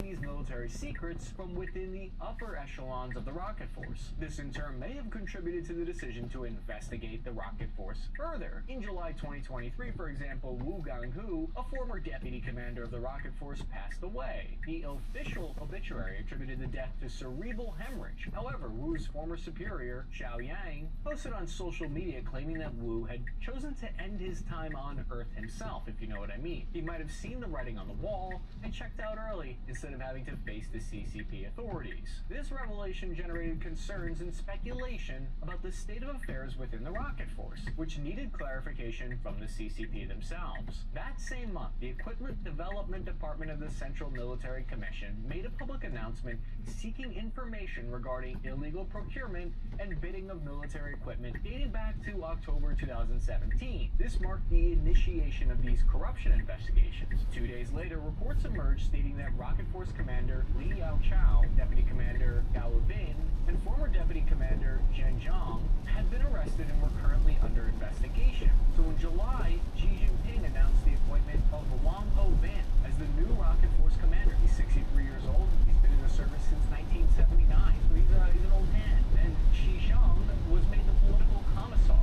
Chinese military secrets from within the upper echelons of the rocket force. This in turn may have contributed to the decision to investigate the rocket force further. In July 2023, for example, Wu Ganghu, a former deputy commander of the rocket force, passed away. The official obituary attributed the death to cerebral hemorrhage. However, Wu's former superior, Xiao Yang, posted on social media claiming that Wu had chosen to end his time on Earth himself, if you know what I mean. He might have seen the writing on the wall and checked out early instead of having to face the CCP authorities. This revelation generated concerns and speculation about the state of affairs within the rocket force, which needed clarification from the CCP themselves. That same month, the Equipment Development Department of the Central Military Commission made a public announcement seeking information regarding illegal procurement and bidding of military equipment dating back to October 2017. This marked the initiation of these corruption investigations. 2 days later, reports emerged stating that Rocket Force Commander Li Yaochao, Deputy Commander Gao Bin, and former Deputy Commander Zhen Zhang had been arrested and were currently under investigation. So in July, Xi Jinping announced the appointment of Wang Bin as the new Rocket Force Commander. He's 63 years old. He's been in the service since 1979. So he's an old hand. And Xi Shang was made the political commissar.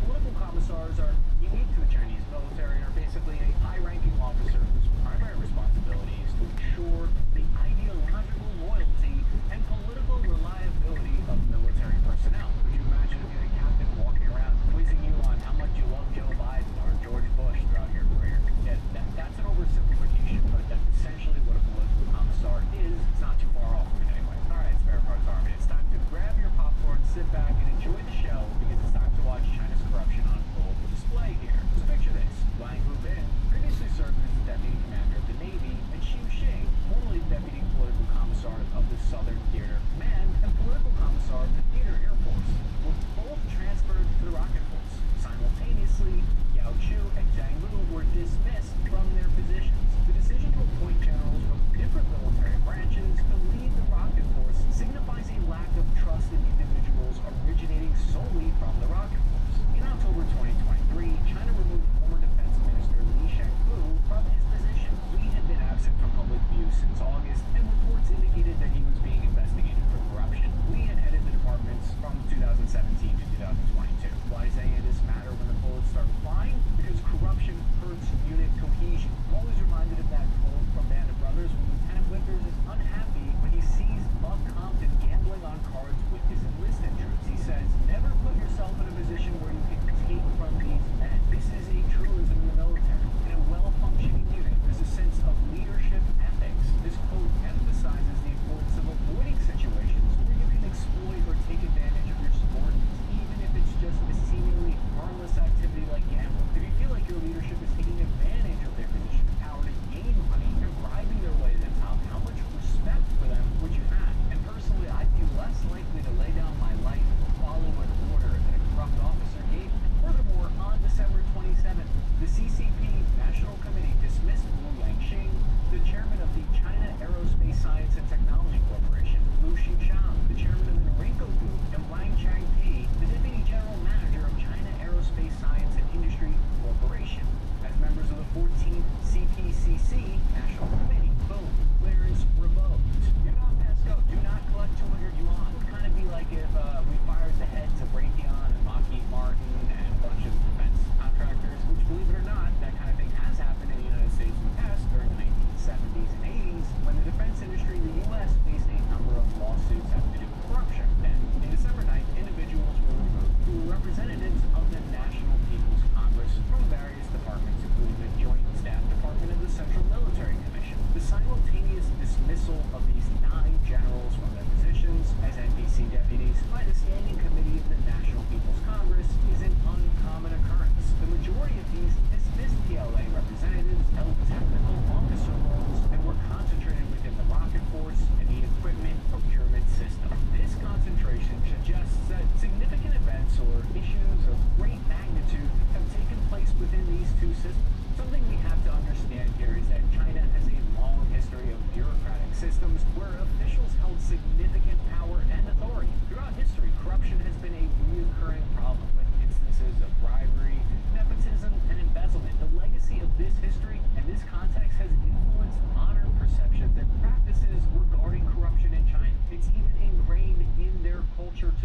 Political commissars are unique to the Chinese military and are basically a high-ranking officer whose primary responsibility is to ensure the ideological loyalty and political reliability of military personnel. Could you imagine if you had a captain walking around quizzing you on how much you love Joe Biden or George Bush throughout your career? Yeah, that's an oversimplification, but that's essentially what a political commissar is. It's not too far off from it anyway. Alright, Spare Parts Army, it's time to grab your popcorn, sit back, and enjoy the show, because it's time to watch China's corruption on full display here. So picture this. Wang Bin previously served as the Deputy Commander of the Navy, and Xu Xing, formerly Deputy Political Commissar of the Southern Theater Command and Political Commissar of the Theater Air Force, were both transferred to the Rocket Force. Simultaneously, Yao Chu and Zhang Lu were dismissed from their positions. The decision to appoint generals from different military branches to lead the Rocket Force signifies a lack of trust in individuals originating solely from the Rocket Force. In October 2023, China removed former Defense Minister Li Shangfu from his position. Li had been absent from public view since August, and reports indicated that he was being investigated for corruption. Li had headed the departments from 2017 to 2022. Why is any of this matter when the bullets start flying? Because corruption hurts unit cohesion. I'm always reminded of that quote from Band of Brothers when Lieutenant Winters is unhappy when he sees Buck Compton gambling on cards with his enlisted troops. He says, "Never put yourself in a position where you can take from these men." This is a truism in the military. In a well-functioning unit, there's a sense of leadership ethics. This quote emphasizes the importance of avoiding situations where you can exploit or take advantage of your subordinates, even if it's just a seemingly harmless activity like gambling. If you feel like your leadership is taking advantage of their position of power to gain money, you're bribing their way to the top, how much respect for them would you have? And personally, I'd be less likely to lay down my life or follow an order that a corrupt officer gave me. Furthermore, on December 27th, the CCP National Committee dismissed Wu Yangxing, the chairman of the China Aerospace Science and Technology Corporation, Lu Xingshan, the chairman of the Norinco Group, and Wang Changpei, the deputy general manager of China Aerospace Science and Industry Corporation, as members of the 14th CPCC National Committee. Boom. Clearance revoked. Do not pass go. Do not collect 200 yuan. It would kind of be like if we fired the heads of Raytheon and Lockheed Martin and a bunch of defense contractors, which, believe it or not, that kind of thing has happened in the United States in the past during the 1970s and 80s, when the defense industry in the U.S. faced a number of lawsuits having to do with corruption. And in December 9th, individuals were removed who were representatives of the National People's Congress from various departments, including the Joint Staff Department of the Central Military Commission. The simultaneous dismissal of these 9 generals from their positions as NPC deputies by the Standing Committee of the National People's Congress is an uncommon occurrence. The majority of these dismissed PLA representatives held technical officer roles and were concentrated within the rocket force and the equipment procurement system. This concentration suggests that significant events or issues of great magnitude have taken place within these two systems. Something we have to understand here is that China has a long history of bureaucratic systems where officials held significant power and authority. Throughout history, corruption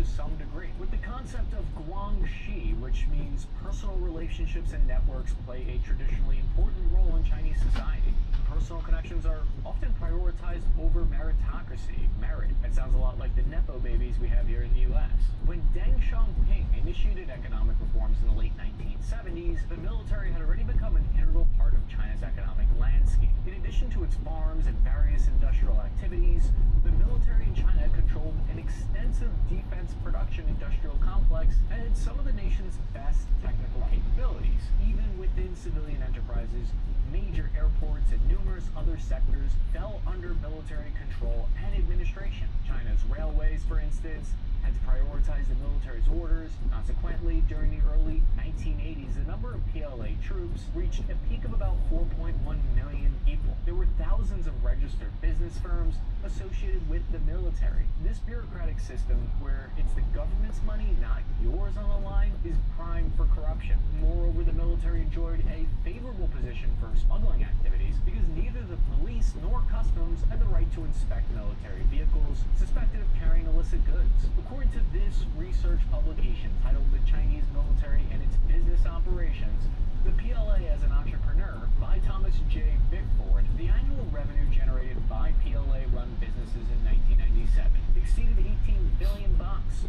some degree, with the concept of guangxi, which means personal relationships and networks play a traditionally important role in Chinese society. Personal connections are often prioritized over meritocracy, merit. That sounds a lot like the Nepo babies we have here in the US. When Deng Xiaoping initiated economic reforms in the late 1970s, the military had already become an integral part of China's economic landscape. In addition to its farms and various industrial activities, the military in China controlled an extensive defense production industrial complex and had some of the nation's best technical capabilities. Even within civilian enterprises, major airports and numerous other sectors fell under military control and administration. China's railways, for instance, had to prioritize the military's orders. Consequently, during the early 1980s, the number of PLA troops reached a peak of about 4.1 million people. There were thousands of registered business firms associated with the military. This bureaucratic system, where it's the government's money, not yours, on the line, is primed for corruption. Moreover, the military enjoyed a favorable position for smuggling activities because neither the police nor customs had the right to inspect military vehicles suspected of carrying illicit goods. According to this research publication titled The Chinese Military and Its Business Operations, The PLA as an Entrepreneur by Thomas J. Bickford, the annual revenue generated by PLA-run businesses in 1997 exceeded $18 billion,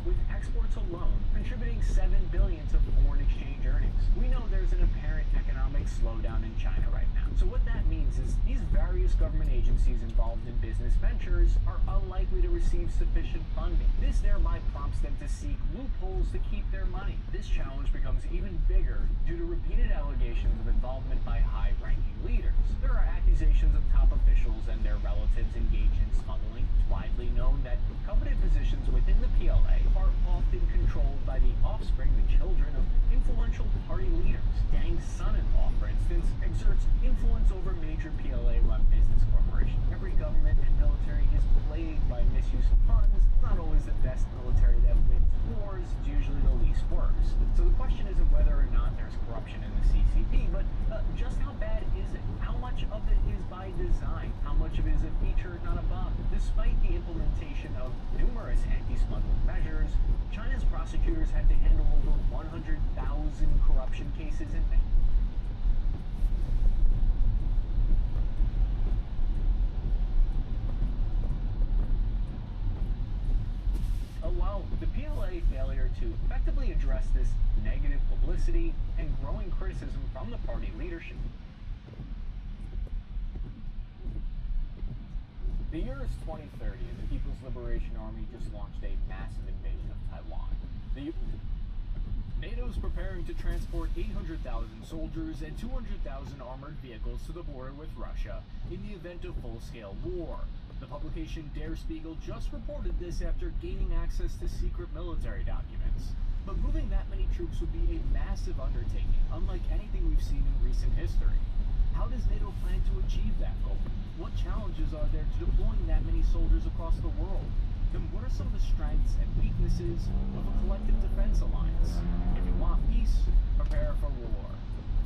with exports alone contributing $7 billion to foreign exchange earnings. We know there's an apparent economic slowdown in China right now. So what that means is these various government agencies involved in business ventures are unlikely to receive sufficient funding. This thereby prompts them to seek loopholes to keep their money. This challenge becomes even bigger due to repeated allegations of involvement by high-ranking leaders. There are accusations of top officials and their relatives engaged in smuggling. It's widely known that coveted positions within the PLA are often controlled by the offspring, the children of influential party leaders. Deng's son-in-law, for instance, exerts influence over major PLA-run business corporations. Every government and military is plagued by misuse of funds. It's not always the best military that wins wars, it's usually the least worst. So the question isn't whether or not there's corruption in the CCP, but just how bad is it? How much of it is by design? How much of it is a feature, not a bug? Despite the implementation of numerous anti-smuggling measures, China's prosecutors had to handle over 100,000 corruption cases in alone. The PLA failure to effectively address this negative publicity and growing criticism from the party leadership. The year is 2030 and the People's Liberation Army just launched a massive invasion of Taiwan. NATO's preparing to transport 800,000 soldiers and 200,000 armored vehicles to the border with Russia in the event of full-scale war. The publication Der Spiegel just reported this after gaining access to secret military documents. But moving that many troops would be a massive undertaking, unlike anything we've seen in recent history. How does NATO plan to achieve that goal? What challenges are there to deploying that many soldiers across the world? Then what are some of the strengths and weaknesses of a collective defense alliance? If you want peace, prepare for war.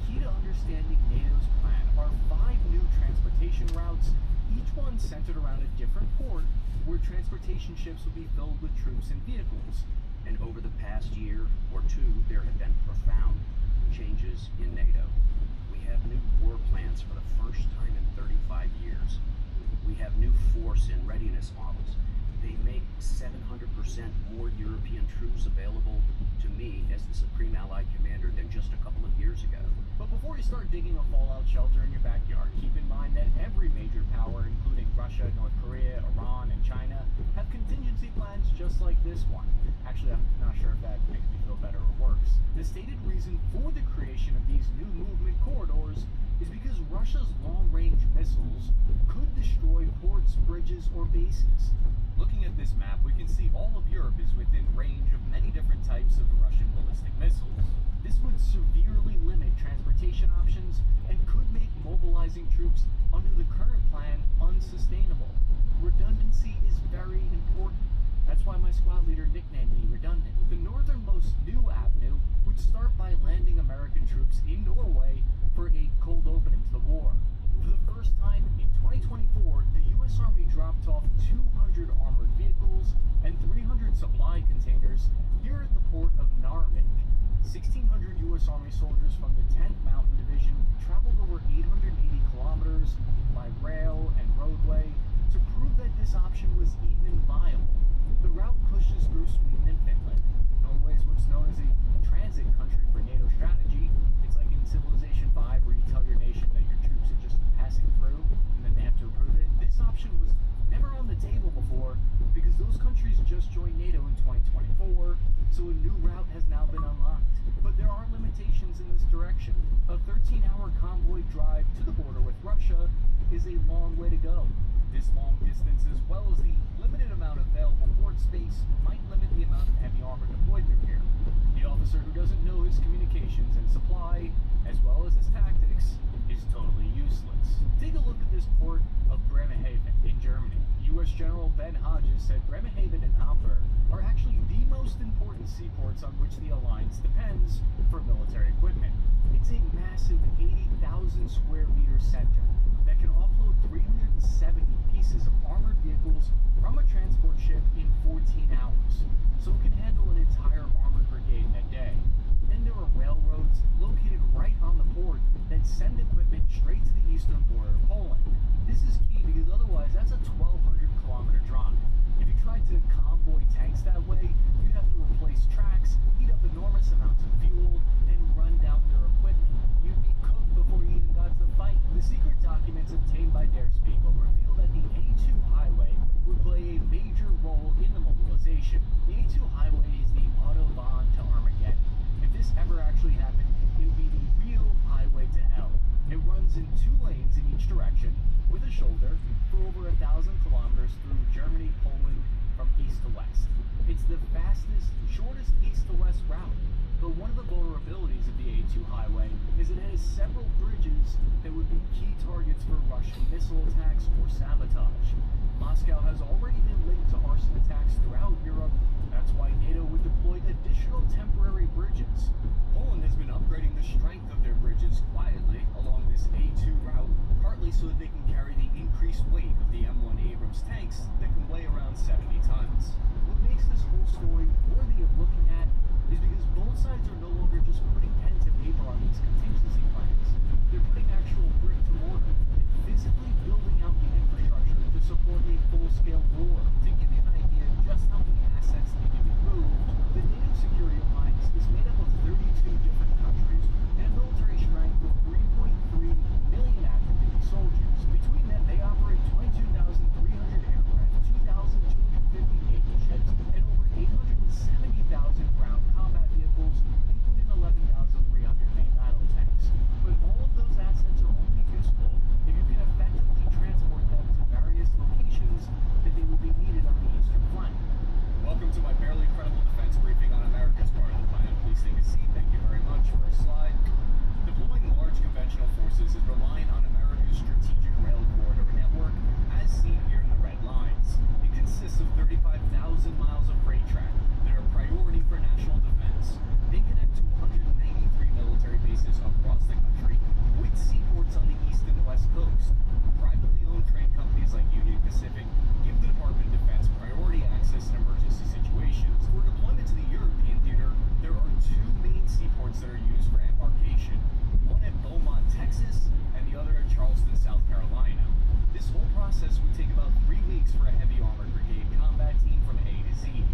Key to understanding NATO's plan are 5 new transportation routes, each one centered around a different port where transportation ships will be filled with troops and vehicles. And over the past year or two, there have been profound changes in NATO. We have new war plans for the first time in 35 years. We have new force and readiness models. They make 700% more European troops available to me as the Supreme Allied Commander than just a couple of years ago. But before you start digging a fallout shelter in your backyard, keep in mind that every major power, including Russia, North Korea, Iran, and China, have contingency plans just like this one. Actually, I'm not sure if that makes me feel better or worse. The stated reason for the creation of these new movement corridors is because Russia's long-range missiles could destroy ports, bridges, or bases. Looking at this map, we can see all of Europe is within range of many different types of Russian ballistic missiles. This would severely limit transportation options and could make mobilizing troops under the current plan unsustainable. Redundancy is very important. That's why my squad leader nicknamed me Redundant. The northernmost new avenue would start by landing American troops in Norway for a cold opening to the war. For the first time in 2024, the U.S. Army dropped off 200 armored vehicles and 300 1,500 supply containers here at the port of Narvik. 1,600 U.S. Army soldiers from the 10th Mountain Division traveled over 880 kilometers by rail and roadway to prove that this option was even viable. The route pushes through Sweden and Finland. Norway is what's known as a transit country for NATO strategy. It's like in Civilization 5 where you tell your nation that your troops are just passing through and then they have to approve it. This option was never on the table before because those countries just joined NATO in 2024, so a new route has now been unlocked. But there are limitations in this direction. A 13-hour convoy drive to the border with Russia is a long way to go. This long distance, as well as the limited amount of available port space, might limit the amount of heavy armor deployed through here. The officer who doesn't know his communications and supply, as well as his tactics, is totally useless. Take a look at this port of Bremerhaven in Germany. U.S. General Ben Hodges said Bremerhaven and Alhambra are actually the most important seaports on which the alliance depends for military equipment. It's a massive 80,000 square meter center that can offload 370 pieces of armored vehicles from a transport ship in 14 hours, so it can handle an entire armored brigade in a day. Then there are railroads located right on the port that send equipment straight to the eastern border of Poland. This is key because otherwise that's a 1,200-kilometer drive. If you tried to convoy tanks that way, you'd have to replace tracks, heat up enormous amounts of fuel, and run down your equipment. You'd be cooked before you even got to the fight. The secret documents obtained by Der Spiegel reveal that the A2 highway would play a major role in the mobilization. The A2 highway is the Autobahn to Armageddon. If this ever actually happened, it would be the real highway to hell. It runs in 2 lanes in each direction, with a shoulder, for over 1,000 kilometers through Germany, Poland, from east to west. It's the fastest, shortest east to west route. But one of the vulnerabilities of the A2 highway is it has several bridges that would be key targets for Russian missile attacks or sabotage. Moscow has already been linked to arson attacks throughout Europe. That's why NATO would deploy additional temporary bridges. Poland has been upgrading the strength of their bridges quietly along this A2 route, partly so that they can carry the increased weight of the M1 Abrams tanks that can weigh around 70 tons. What makes this whole story worthy of looking at is because both sides are no longer just putting pen to paper on these contingency plans. They're putting actual brick to mortar and physically building out the infrastructure to support a full-scale war. To give you an idea of just how many assets need to be moved, the NATO security alliance is made up of 32 different countries and a military strength of 3.3 million active duty soldiers. Between them, they operate 22,300 aircraft, 2,250 naval ships, and over 870,000 ground combat vehicles, including 11,300 main battle tanks. But all of those assets are only useful if you can effectively transport them to various locations that they will be needed on the eastern flank. Welcome to my barely credible defense briefing on America's part of the planet. Please take a seat. Thank you very much. First slide. Deploying large conventional forces is relying on America's strategic rail corridor network, as seen here in the red lines. It consists of 35,000 miles of freight track that are a priority for national defense. They connect to 193 military bases across the country, with seaports on the east and west coast. Privately owned train companies like Union Pacific give the Department of Defense priority access in emergency situations. For deployment to the European theater, there are 2 main seaports that are used for embarkation. One at Beaumont, Texas, and the other at Charleston, South Carolina. This whole process would take about 3 weeks for a heavy armored brigade combat team from A to Z.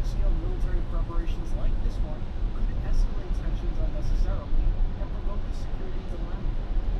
large-scale military preparations like this one could escalate tensions unnecessarily and provoke a security dilemma.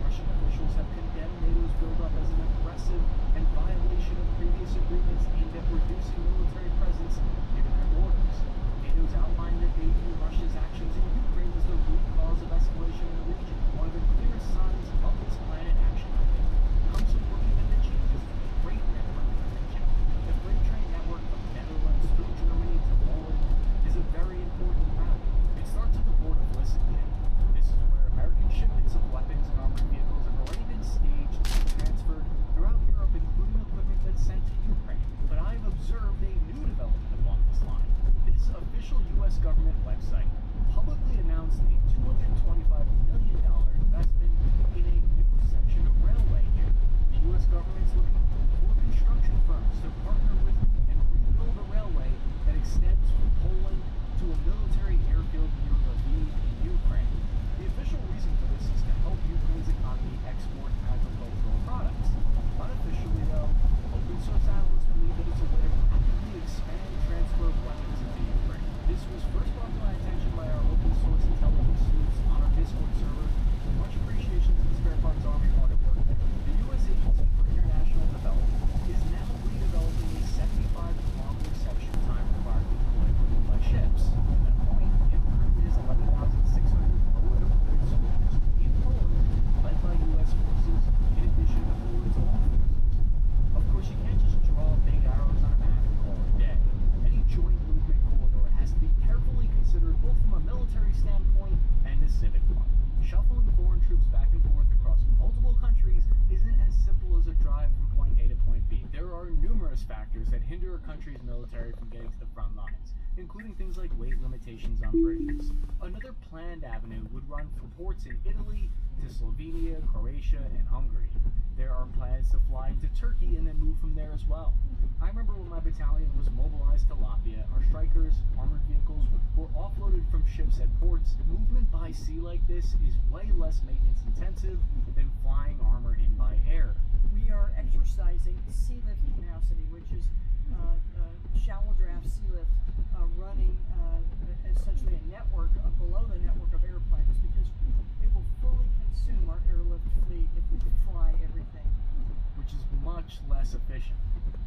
Russian officials have condemned NATO's buildup as an aggressive and violation of previous agreements aimed at reducing military presence near their borders. NATO's outlined that they view Russia's actions in Ukraine as the root cause of escalation in the region. One of the clearest signs of this plan in action, I think, comes from looking at the changes to the freight network in the region. The freight train network from Netherlands through Germany to Poland is a very important route. It starts at the port of Lissabon. This is where American shipments of weapons and armored vehicles have already been staged and transferred throughout Europe, including equipment that's sent to Ukraine. But I've observed a new development along this line. This official U.S. government website publicly announced a $225 million investment in a new section of railway here. The U.S. government's looking for construction firms to partner with and rebuild a railway that extends from Poland to a military airfield near Lviv in Ukraine. The official reason for this is to help Ukraine's economy export agricultural products. Unofficially, though, open source analysts believe that it's a way to rapidly expand transfer of weapons into Ukraine. This was first brought to my attention by our open source intelligence sleuths on our Discord server. Much appreciation to the Spare Parts Army hard at work there. The U.S. Agency for International Development is now redeveloping a 75-kilometer section time required to deploy equipment by ships. At that point, it currently has 11,600 forward deployed soldiers in Poland, led by U.S. forces, in addition to Poland's own forces. Of course, you can't just draw big arrows on a map and call it a day. Any joint movement corridor has to be carefully considered both from a military standpoint and a civic one. Shuffling foreign troops back and forth across multiple countries isn't as simple as a drive from point A to point B. There are numerous factors that hinder a country's military from getting to the front lines, including things like weight limitations on bridges. Another planned avenue would run from ports in Italy to Slovenia, Croatia, and Hungary. There are plans to fly to Turkey and then move from there as well. I remember when my battalion was mobilized to Latvia, our strikers, armored vehicles were offloaded from ships at ports. Movement by sea like this is way less maintenance intensive than flying armor in by air. We are exercising sea lift capacity, which is shallow draft sea lift running essentially a network below the network of airplanes, because it will fully consume our airlift fleet if we fly everything. Which is much less efficient.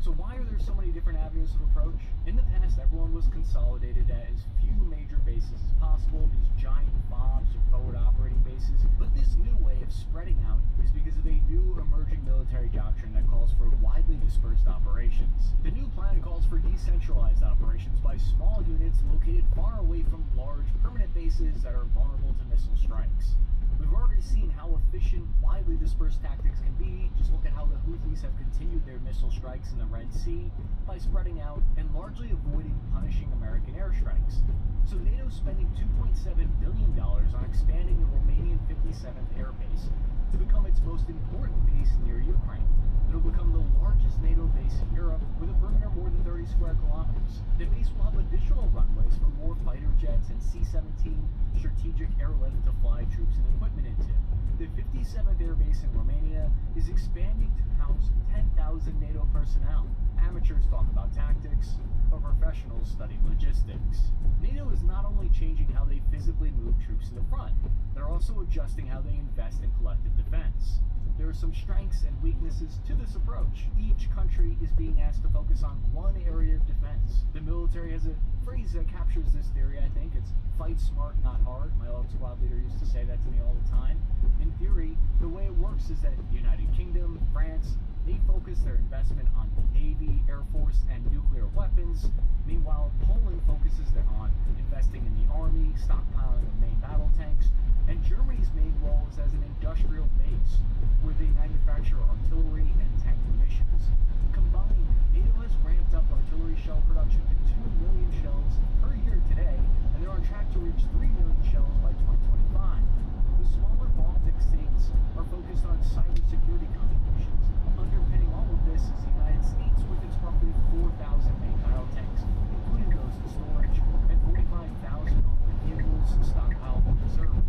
So why are there so many different avenues of approach? In the past, everyone was consolidated at as few major bases as possible, these giant FOBs or forward operating bases. But this new way of spreading out is because of a new emerging military doctrine that calls for widely dispersed operations. The new plan calls for decentralized operations by small units located far away from large permanent bases that are vulnerable to missile strikes. We've already seen how efficient widely dispersed tactics can be. Just look at how the Houthis have continued their missile strikes in the Red Sea by spreading out and largely avoiding punishing American airstrikes. So NATO's spending $2.7 billion on expanding the Romanian 57th Air Base to become its most important base near Ukraine. It'll become the largest NATO base in Europe with a perimeter more than 30 square kilometers. The base will have additional runways for more fighter jets and C-17 strategic airlift to fly troops and equipment into. The 57th Air Base in Romania is expanding to house 10,000 NATO personnel. Amateurs talk about tactics, but professionals study logistics. NATO is not only changing how they physically move troops to the front, they're also adjusting how they invest in collective defense. There are some strengths and weaknesses to this approach. Each country is being asked to focus on one area of defense. The military has a phrase that captures this theory, I think. It's fight smart, not hard. My old squad leader used to say that to me all the time. In theory, the way it works is that the United Kingdom, France, they focus their investment on the Navy, Air Force, and nuclear weapons. Meanwhile, Poland focuses on investing in the army, stockpiling of main battle tanks, and Germany's main role is as an industrial base, where they manufacture artillery and tank munitions. Combined, NATO has ramped up artillery shell production to 2 million shells per year today, and they're on track to reach 3 million shells by 2025. The smaller Baltic states are focused on cybersecurity contributions. Underpinning all of this is the United States with its roughly 4,000 main battle tanks, including those in storage, and 45,000 armored vehicles stockpiled in reserve.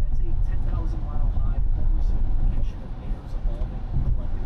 That's a 10,000-mile high oversimplification of NATO's evolving collective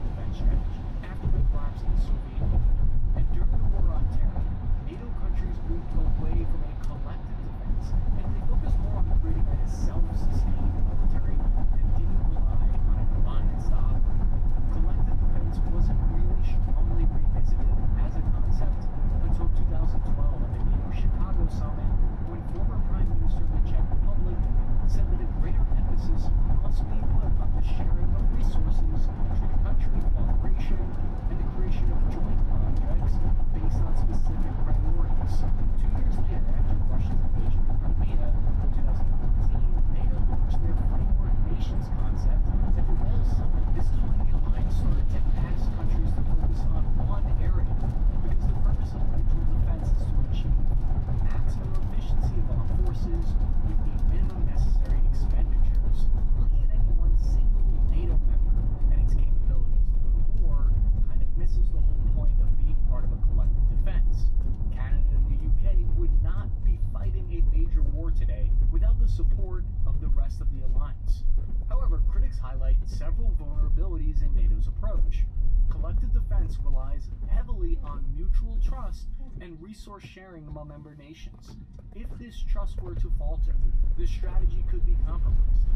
support of the rest of the alliance. However, critics highlight several vulnerabilities in NATO's approach. Collective defense relies heavily on mutual trust and resource sharing among member nations. If this trust were to falter, the strategy could be compromised.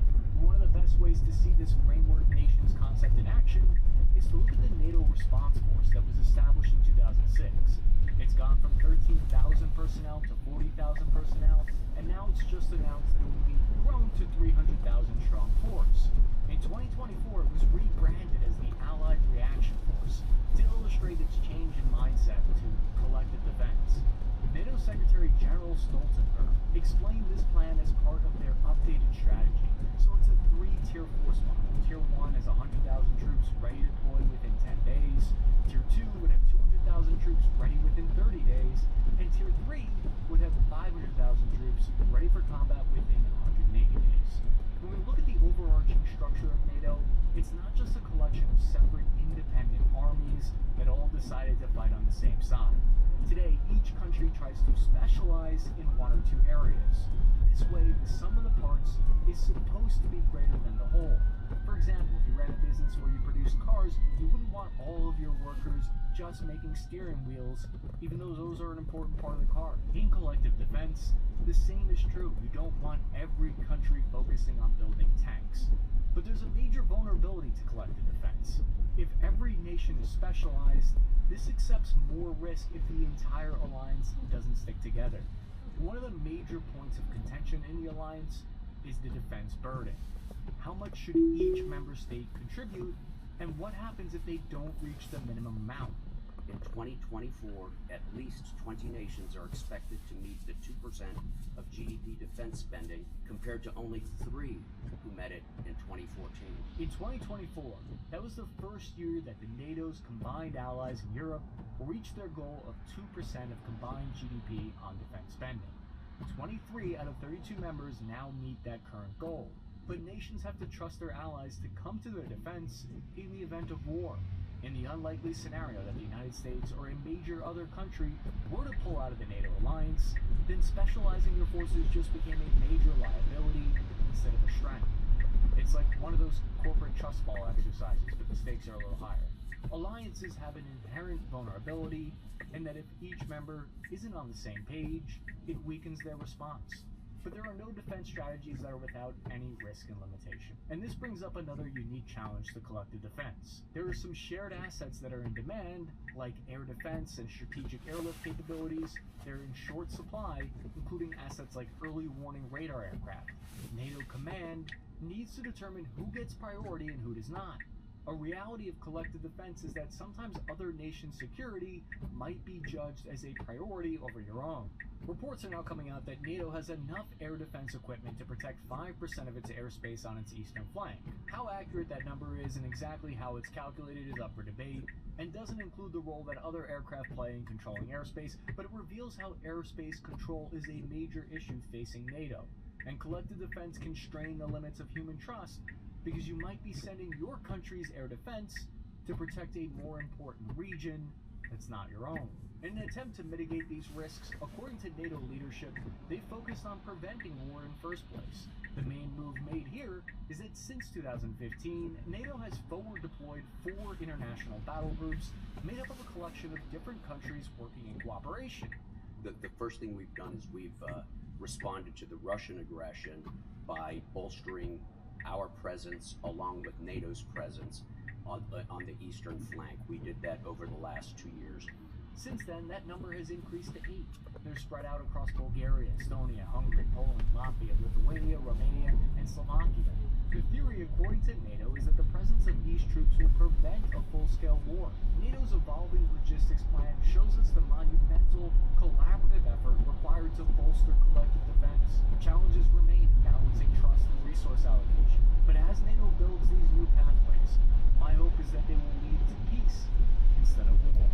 One of the best ways to see this framework nations concept in action is to look at the NATO response force that was established in 2006. It's gone from 13,000 personnel to 40,000 personnel, and now it's just announced that it will be grown to 300,000 strong force. In 2024, it was rebranded as the Allied Reaction Force to illustrate its change in mindset to collective defense. NATO Secretary General Stoltenberg explained this plan as part of their updated strategy. So it's a three-tier force model. Tier 1 has 100,000 troops ready to deploy within 10 days. Tier 2 would have 200,000 troops ready within 30 days. And Tier 3 would have 500,000 troops ready for combat within 180 days. When we look at the overarching structure of NATO, it's not just a collection of separate independent armies that all decided to fight on the same side. Today, each country tries to specialize in one or two areas. This way, the sum of the parts is supposed to be greater than the whole. For example, if you ran a business where you produced cars, you wouldn't want all of your workers just making steering wheels, even though those are an important part of the car. In collective defense, the same is true. You don't want every country focusing on building tanks. But there's a major vulnerability to collective defense. If every nation is specialized, this accepts more risk if the entire alliance doesn't stick together. One of the major points of contention in the alliance is the defense burden. How much should each member state contribute, and what happens if they don't reach the minimum amount? In 2024, at least 20 nations are expected to meet the 2% of GDP defense spending, compared to only 3 who met it in 2014. In 2024, that was the first year that the NATO's combined allies in Europe reached their goal of 2% of combined GDP on defense spending. 23 out of 32 members now meet that current goal, but nations have to trust their allies to come to their defense in the event of war. In the unlikely scenario that the United States or a major other country were to pull out of the NATO alliance, then specializing your forces just became a major liability instead of a strength. It's like one of those corporate trust fall exercises, but the stakes are a little higher. Alliances have an inherent vulnerability in that if each member isn't on the same page, it weakens their response. But there are no defense strategies that are without any risk and limitation. And this brings up another unique challenge to collective defense. There are some shared assets that are in demand, like air defense and strategic airlift capabilities. They're in short supply, including assets like early warning radar aircraft. NATO command needs to determine who gets priority and who does not. A reality of collective defense is that sometimes other nations' security might be judged as a priority over your own. Reports are now coming out that NATO has enough air defense equipment to protect 5% of its airspace on its eastern flank. How accurate that number is and exactly how it's calculated is up for debate, and doesn't include the role that other aircraft play in controlling airspace, but it reveals how airspace control is a major issue facing NATO, and collective defense can strain the limits of human trust, because you might be sending your country's air defense to protect a more important region that's not your own. In an attempt to mitigate these risks, according to NATO leadership, they focused on preventing war in the first place. The main move made here is that since 2015, NATO has forward deployed 4 international battle groups made up of a collection of different countries working in cooperation. The first thing we've done is we've responded to the Russian aggression by bolstering our presence along with NATO's presence on the eastern flank. We did that over the last 2 years. Since then, that number has increased to 8. They're spread out across Bulgaria, Estonia, Hungary, Poland, Latvia, Lithuania, Romania, and Slovakia. The theory, according to NATO, is that the presence of these troops will prevent a full-scale war. NATO's evolving logistics plan shows us the monumental, collaborative effort required to bolster collective defense. Challenges remain in balancing trust and resource allocation. But as NATO builds these new pathways, my hope is that they will lead to peace instead of war.